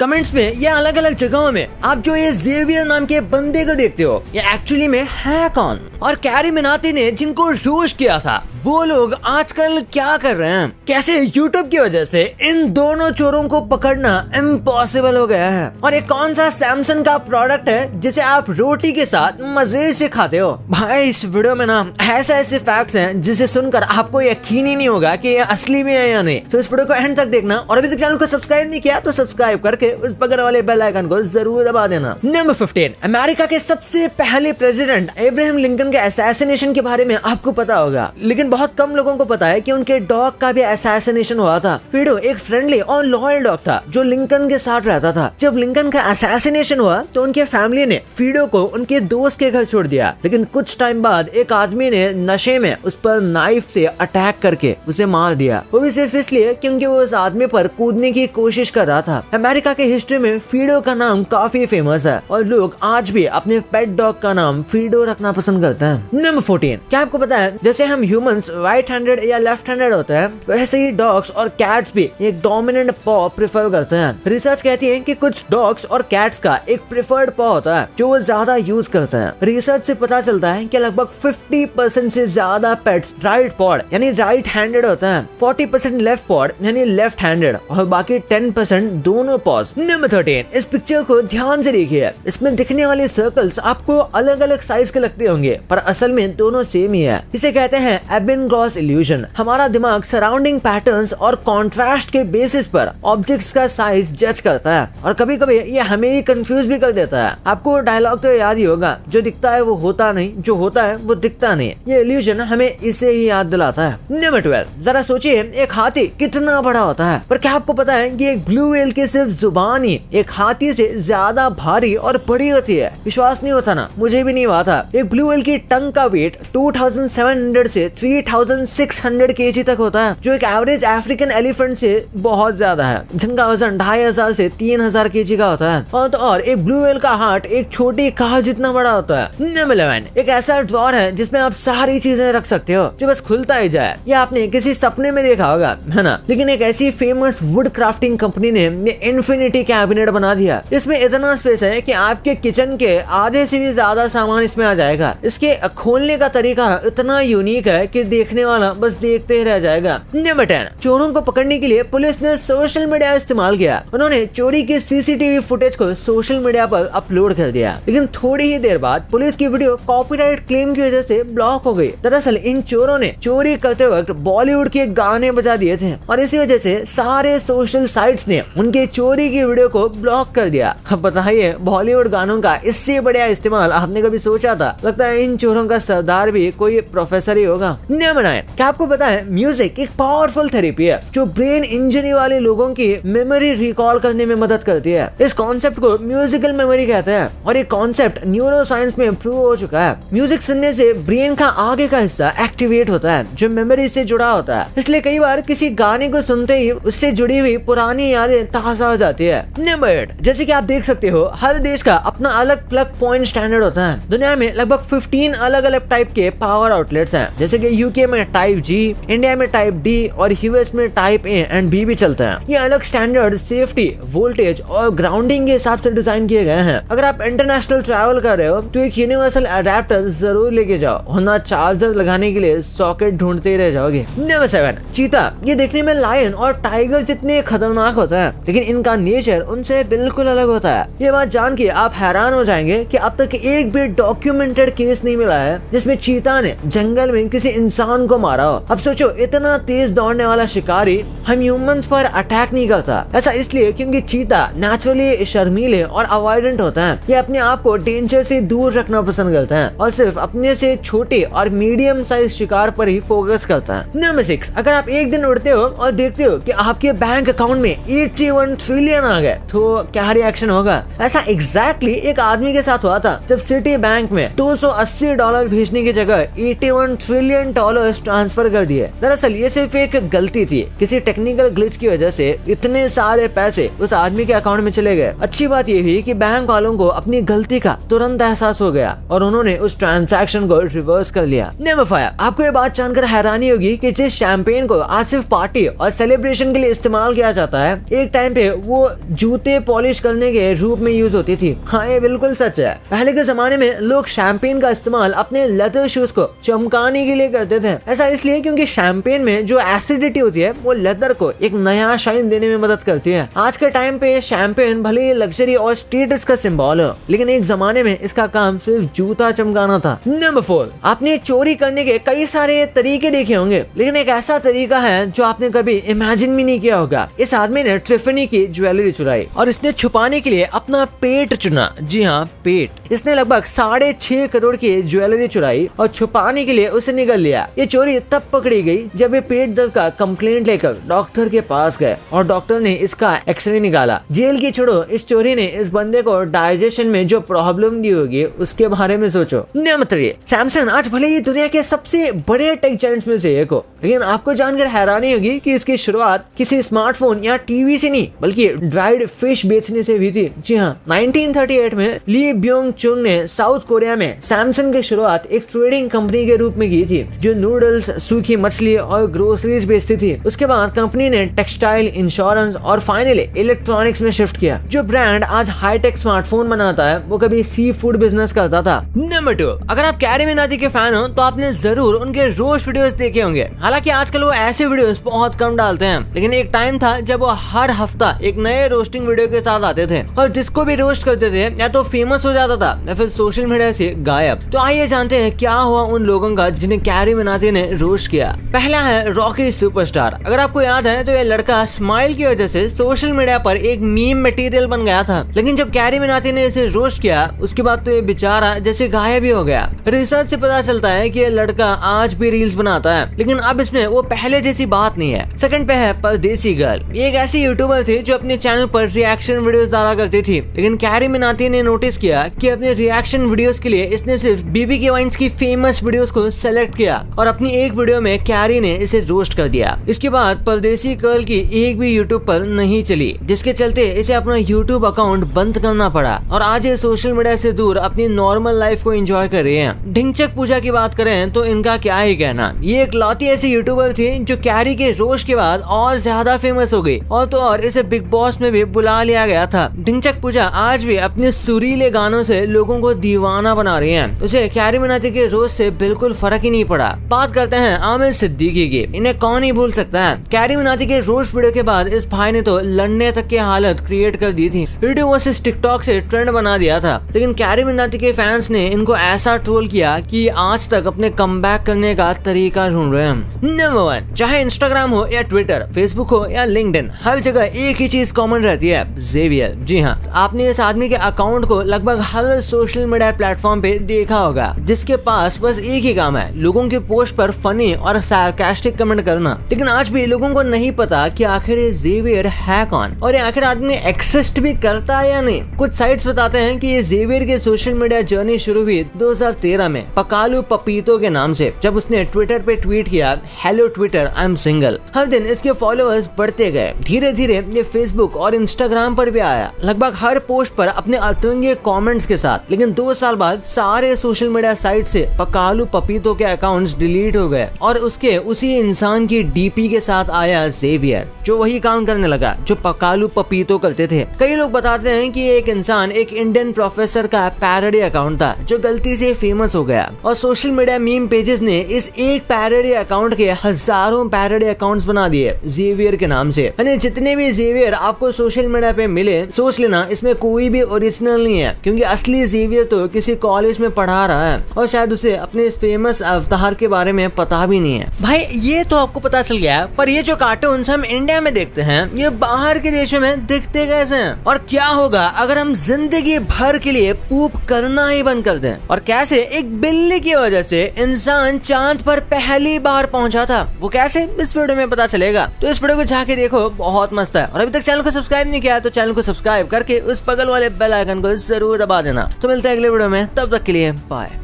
Comments में या अलग अलग जगहों में आप जो ये जेवियर नाम के बंदे को देखते हो ये एक्चुअली में है कौन, और कैरी मिनाटी ने जिनको रोस्ट किया था वो लोग आजकल क्या कर रहे हैं, कैसे यूट्यूब की वजह से इन दोनों चोरों को पकड़ना इम्पॉसिबल हो गया है, और ये कौन सा सैमसंग का प्रोडक्ट है जिसे आप रोटी के साथ मजे से खाते हो। भाई इस वीडियो में ना ऐसे फैक्ट्स हैं जिसे सुनकर आपको यकीन ही नहीं होगा कि ये असली में है या नहीं। तो इस वीडियो को एंड तक देखना, और अभी तक चैनल को सब्सक्राइब नहीं किया तो सब्सक्राइब करके उस बगल वाले बेल आइकन को जरूर दबा देना। नंबर 15, अमेरिका के सबसे पहले प्रेसिडेंट अब्राहम लिंकन के असैसिनेशन के बारे में आपको पता होगा, लेकिन बहुत कम लोगों को पता है कि उनके डॉग का भी असैसिनेशन हुआ था। फिडो एक फ्रेंडली और लॉयल डॉग था जो लिंकन के साथ रहता था। जब लिंकन का असैसिनेशन हुआ तो उनके फैमिली ने फिडो को उनके दोस्त के घर छोड़ दिया, लेकिन कुछ टाइम बाद एक आदमी ने नशे में उस पर नाइफ से अटैक करके उसे मार दिया, वो भी सिर्फ इसलिए क्योंकि वो उस आदमी पर कूदने की कोशिश कर रहा था। अमेरिका के हिस्ट्री में फिडो का नाम काफी फेमस है और लोग आज भी अपने पेट डॉग का नाम फिडो रखना पसंद करते हैं। नंबर 14, क्या आपको पता है जैसे हम ह्यूमंस राइट हैंडेड या लेफ्ट हैंडेड होते हैं वैसे ही डॉग्स और कैट्स भी एक डोमिनेंट पॉ प्रेफर करते हैं। रिसर्च कहती है कि कुछ डॉग्स और कैट्स का एक प्रेफर्ड पॉ होता है जो वो ज्यादा यूज करते हैं। रिसर्च से पता चलता है कि लगभग 50% से ज्यादा पेट्स राइट पॉड यानी राइट हैंडेड होते हैं, 40% लेफ्ट पॉड यानी लेफ्ट हैंडेड और बाकी 10% दोनों पॉज। नंबर 13, इस पिक्चर को ध्यान से देखिए, इसमें दिखने वाले सर्कल्स आपको अलग अलग साइज के लगते होंगे पर असल में दोनों सेम ही है। इसे कहते हैं एबेन-गॉस इल्यूजन। हमारा दिमाग सराउंडिंग पैटर्न्स और कॉन्ट्रास्ट के बेसिस पर ऑब्जेक्ट्स का साइज जज करता है और कभी कभी ये हमें ही कंफ्यूज भी कर देता है। आपको डायलॉग तो याद ही होगा, जो दिखता है वो होता नहीं, जो होता है वो दिखता नहीं। ये इल्यूजन हमें इसे ही याद दिलाता है। नंबर 12, जरा सोचिए एक हाथी कितना बड़ा होता है, पर क्या आपको पता है कि एक ब्लू व्हेल की सिर्फ जुबान ही एक हाथी से ज्यादा भारी और बड़ी होती है। विश्वास नहीं होता ना, मुझे भी नहीं हुआ था। एक ब्लू व्हेल की टंग का वेट 2700 से 3600 kg तक होता है, जो एक एवरेज अफ्रीकन एलिफेंट से बहुत ज्यादा है, जिनका वजन 2500 से 3000 kg का होता है। और एक ब्लू व्हेल का हार्ट एक छोटी कार जितना बड़ा होता है। नंबर 11, एक ऐसा ड्रॉअर है जिसमें आप सारी चीजें रख सकते हो जो बस खुलता ही जाए। ये आपने किसी सपने में देखा होगा, है ना? लेकिन एक ऐसी फेमस वुड क्राफ्टिंग कंपनी ने इन्फिनिटी कैबिनेट बना दिया। इसमें इतना स्पेस है कि आपके किचन के आधे से भी ज्यादा सामान इसमें आ जाएगा। इसके खोलने का तरीका इतना यूनिक है कि देखने वाला बस देखते ही रह जाएगा। नंबर 10, चोरों को पकड़ने के लिए पुलिस ने सोशल मीडिया इस्तेमाल किया। उन्होंने चोरी के सीसीटीवी फुटेज को सोशल मीडिया पर अपलोड कर दिया, लेकिन थोड़ी ही देर बाद पुलिस की वीडियो कॉपीराइट क्लेम की वजह से ब्लॉक हो गई। दरअसल इन चोरों ने चोरी करते वक्त बॉलीवुड के गाने बजा दिए थे और इसी वजह से सारे सोशल साइट्स ने उनके चोरी की वीडियो को ब्लॉक कर दिया। अब बताइए बॉलीवुड गानों का इससे बढ़िया इस्तेमाल आपने कभी सोचा था? लगता है इन चोरों का सरदार भी कोई प्रोफेसर ही होगा। नंबर 9, क्या आपको पता है म्यूजिक एक पावरफुल थेरेपी है जो ब्रेन इंजरी वाले लोगों की मेमोरी रिकॉल करने में मदद करती है। इस कॉन्सेप्ट को म्यूजिकल मेमोरी कहते हैं और ये कॉन्सेप्ट न्यूरो साइंस में प्रूव हो चुका है। म्यूजिक सुनने से ब्रेन का आगे का हिस्सा एक्टिवेट होता है जो मेमोरी से जुड़ा होता है, इसलिए कई बार किसी गाने को सुनते ही उससे जुड़ी हुई पुरानी यादें ताजा हो जाती है। नंबर 8, जैसे कि आप देख सकते हो हर देश का अपना अलग प्लग पॉइंट स्टैंडर्ड होता है। दुनिया में लगभग 15 अलग अलग टाइप के पावर आउटलेट्स हैं, जैसे कि यूके में टाइप G, इंडिया में टाइप D और यूएस में टाइप A एंड B भी चलते हैं। ये अलग स्टैंडर्ड सेफ्टी, वोल्टेज और ग्राउंडिंग के हिसाब से डिजाइन किए गए हैं। अगर आप इंटरनेशनल ट्रैवल कर रहे हो तो एक यूनिवर्सल अडेप्टर जरूर लेके जाओ, वरना चार्जर लगाने के लिए सॉकेट ढूंढते ही रह जाओगे। नंबर 7, चीता। ये देखने में लायन और टाइगर जितने खतरनाक होता है, लेकिन इनका नेचर उनसे बिल्कुल अलग होता है। ये बात जान के आप हैरान हो जाएंगे कि अब तक एक भी डॉक्यूमेंटेड केस नहीं मिला है जिसमें चीता ने जंगल में किसी इंसान को मारा हो। अब सोचो इतना तेज दौड़ने वाला शिकारी हम ह्यूमंस पर अटैक नहीं करता। ऐसा इसलिए क्योंकि चीता नेचुरली शर्मीले और अवॉइडेंट होता है। ये अपने आप को डेंजर से दूर रखना पसंद करता है और सिर्फ अपने से छोटे और मीडियम साइज शिकार पर ही फोकस करता है। नंबर 6, अगर आप एक दिन उड़ते हो और देखते हो कि आपके बैंक अकाउंट में 81 ट्रिलियन आ गए तो क्या रिएक्शन होगा? ऐसा एग्जैक्टली एक आदमी के साथ हुआ था जब सिटी बैंक में $280 भेजने की जगह $81 ट्रिलियन $100 ट्रांसफर कर दिए। दरअसल ये सिर्फ एक गलती थी, किसी टेक्निकल ग्लिच की वजह से इतने सारे पैसे उस आदमी के अकाउंट में चले गए। अच्छी बात ये हुई कि बैंक वालों को अपनी गलती का तुरंत एहसास हो गया और उन्होंने उस ट्रांजैक्शन को रिवर्स कर लिया। Never fire. आपको ये बात जानकर हैरानी होगी कि जिस शैंपेन को आज सिर्फ पार्टी और सेलिब्रेशन के लिए इस्तेमाल किया जाता है, एक टाइम पे वो जूते पॉलिश करने के रूप में यूज होती थी। हाँ, ये बिल्कुल सच है। पहले के जमाने में लोग शैंपेन का इस्तेमाल अपने लेदर शूज को चमकाने के लिए करते थे। ऐसा इसलिए क्योंकि शैंपेन में जो एसिडिटी होती है वो लेदर को एक नया शाइन देने में मदद करती है। आज के टाइम पे शैंपेन भले ही लग्जरी और स्टेटस का सिंबल हो, लेकिन एक जमाने में इसका काम सिर्फ जूता चमकाना था। नंबर 4, आपने चोरी करने के कई सारे तरीके देखे होंगे, लेकिन एक ऐसा तरीका है जो आपने कभी इमेजिन भी नहीं किया होगा। इस आदमी ने टिफनी की ज्वेलरी चुराई और इसने छुपाने के लिए अपना पेट चुना। जी हाँ, पेट। इसने लगभग 6.5 करोड़ की ज्वेलरी चुराई और छुपाने के लिए उसे निगल लिया। ये चोरी तब पकड़ी गई जब ये पेट दर्द का कंप्लेंट लेकर डॉक्टर के पास गए और डॉक्टर ने इसका एक्सरे निकाला। जेल की छोड़ो, इस चोरी ने इस बंदे को डाइजेशन में जो प्रॉब्लम दी होगी उसके बारे में सोचो। नंबर 3, सैमसंग आज भले ही दुनिया के सबसे बड़े टेक जायंट्स में से एक हो, लेकिन आपको जानकर हैरानी होगी कि इसकी शुरुआत किसी स्मार्टफोन या टीवी से नहीं बल्कि ड्राइड फिश बेचने से हुई थी। जी हाँ, 1938 में ली ब्योंग चुंग ने साउथ कोरिया में सैमसंग की शुरुआत एक ट्रेडिंग कंपनी के रूप में की थी जो नूडल्स, सूखी मछली और ग्रोसरीज बेचती थी। उसके बाद कंपनी ने टेक्सटाइल, इंश्योरेंस और फाइनली इलेक्ट्रॉनिक्स में शिफ्ट किया। जो ब्रांड आज हाईटेक स्मार्टफोन बनाता है वो कभी सी फूड बिजनेस करता था। नंबर 2, अगर आप कैरी मिनाटी के फैन हो तो आपने जरूर उनके रोस्ट वीडियोस देखे होंगे। हालांकि आजकल वो ऐसे वीडियोस बहुत कम डालते हैं, लेकिन एक टाइम था जब वो हर हफ्ता एक नए रोस्टिंग वीडियो के साथ आते थे और जिसको भी रोस्ट करते थे या तो फेमस हो जाता था या फिर सोशल मीडिया से गायब। तो आइए जानते हैं क्या हुआ उन लोगों का जिन्हें कैरी मिनाटी ने रोस्ट किया। पहला है रॉकी सुपरस्टार। अगर आपको याद है तो ये लड़का स्माइल की वजह से सोशल मीडिया पर एक मीम मटेरियल बन गया था, लेकिन जब कैरी मिनाटी ने इसे रोस्ट किया उसके बाद तो ये बेचारा जैसे गायब ही हो गया। रिसर्च से पता चलता है कि ये लड़का आज भी रील्स बनाता है, लेकिन अब इसमें वो पहले जैसी बात नहीं है। सेकंड पे है परदेसी गर्ल। ये एक ऐसी यूट्यूबर थी जो अपने चैनल पर रिएक्शन वीडियोस डाला करती थी, लेकिन कैरी मिनाटी ने नोटिस किया कि अपने रिएक्शन वीडियोस के लिए इसने सिर्फ बीबी वाइन्स की फेमस वीडियोस को सेलेक्ट किया और अपनी एक वीडियो में कैरी ने इसे रोस्ट कर दिया। इसके बाद परदेसी गर्ल की एक भी यूट्यूब पर नहीं चली, जिसके चलते इसे अपना यूट्यूब अकाउंट बंद करना पड़ा और आज ये सोशल मीडिया से दूर अपनी नॉर्मल लाइफ को एंजॉय कर रहे हैं। ढिंचक पूजा की बात करें तो इनका क्या ही कहना। ये एक लौती ऐसी यूट्यूबर थी जो कैरी के रोस्ट के बाद और ज्यादा फेमस हो गई और तो और इसे बिग बॉस में भी बुला लिया गया था। ढिंचक पूजा आज भी अपने सुरीले गानों से लोगों को दीवाना बना रही हैं। उसे कैरी मिनाटी के रोस्ट से बिल्कुल फर्क ही नहीं पड़ा। बात करते हैं आमिर सिद्दीकी की। इन्हें कौन ही भूल सकता है। कैरी मिनाटी के रोस्ट वीडियो के बाद इस भाई ने तो लड़ने तक की हालत क्रिएट कर दी थी। यूट्यूब वर्सेस टिकटॉक से ट्रेंड बना दिया था, लेकिन कैरी मिनाटी के फैंस ने इनको ऐसा ट्रोल किया कि आज तक अपने कमबैक करने का तरीका ढूंढ रहे हैं। नंबर 1, चाहे इंस्टाग्राम हो या ट्विटर, फेसबुक हो या लिंक्डइन, हर जगह एक ही चीज कॉमन रहती है, जेवियर। जी हाँ, आपने इस आदमी के अकाउंट को लगभग हर सोशल मीडिया प्लेटफॉर्म पे देखा होगा, जिसके पास बस एक ही काम है, लोगों के पोस्ट पर फनी और सार्कास्टिक कमेंट करना। लेकिन आज भी लोगों को नहीं पता कि आखिर ये जेवियर है कौन और ये आखिर आदमी एक्सिस्ट भी करता है या नहीं। कुछ साइट्स बताते हैं कि ये जेवियर की सोशल मीडिया जर्नी शुरू हुई 2013 में पकालू पपीतो के नाम से, जब उसने ट्विटर पे ट्वीट किया, hello Twitter, I am single. हर दिन इसके फॉलोअर्स बढ़ते गए। धीरे धीरे ये फेसबुक और इंस्टाग्राम पर भी आया, लगभग हर पोस्ट पर अपने अतरंगे कमेंट्स के साथ। लेकिन 2 साल बाद सारे सोशल मीडिया साइट से पकालू पपीतो के अकाउंट्स डिलीट हो गए और उसके उसी इंसान की डीपी के साथ आया जेवियर, जो वही काम करने लगा जो पकालू पपीतो करते थे। कई लोग बताते हैं कि एक इंसान एक इंडियन प्रोफेसर का पैरोडी अकाउंट था जो गलती से फेमस हो गया और सोशल मीडिया मीम पेजेस ने इस एक पैरोडी अकाउंट के हजारों पैरोडी अकाउंट्स बना दिए जेवियर के नाम से। यानी जितने भी जेवियर आपको सोशल मीडिया पे मिले, सोच लेना इसमें कोई भी ओरिजिनल नहीं है, क्योंकि असली जेवियर तो किसी कॉलेज में पढ़ा रहा है और शायद उसे अपने इस फेमस अवतार के बारे में पता भी नहीं है। भाई ये तो आपको पता चल गया, पर ये जो कार्टून्स हम इंडिया में देखते हैं ये बाहर के देशों में दिखते कैसे हैं? और क्या होगा अगर हम जिंदगी भर के लिए पूप करना ही बंद कर दें? और कैसे एक बिल्ली की वजह से इंसान चांद पर पहली बार पहुंचा था, वो कैसे, इस वीडियो में पता चलेगा। तो इस वीडियो को जाके देखो, बहुत मस्त है। और अभी तक चैनल को सब्सक्राइब नहीं किया तो चैनल को सब्सक्राइब करके उस बगल वाले बेल आइकन को जरूर दबा देना। तो मिलते हैं अगले वीडियो में, तब तक के लिए बाय।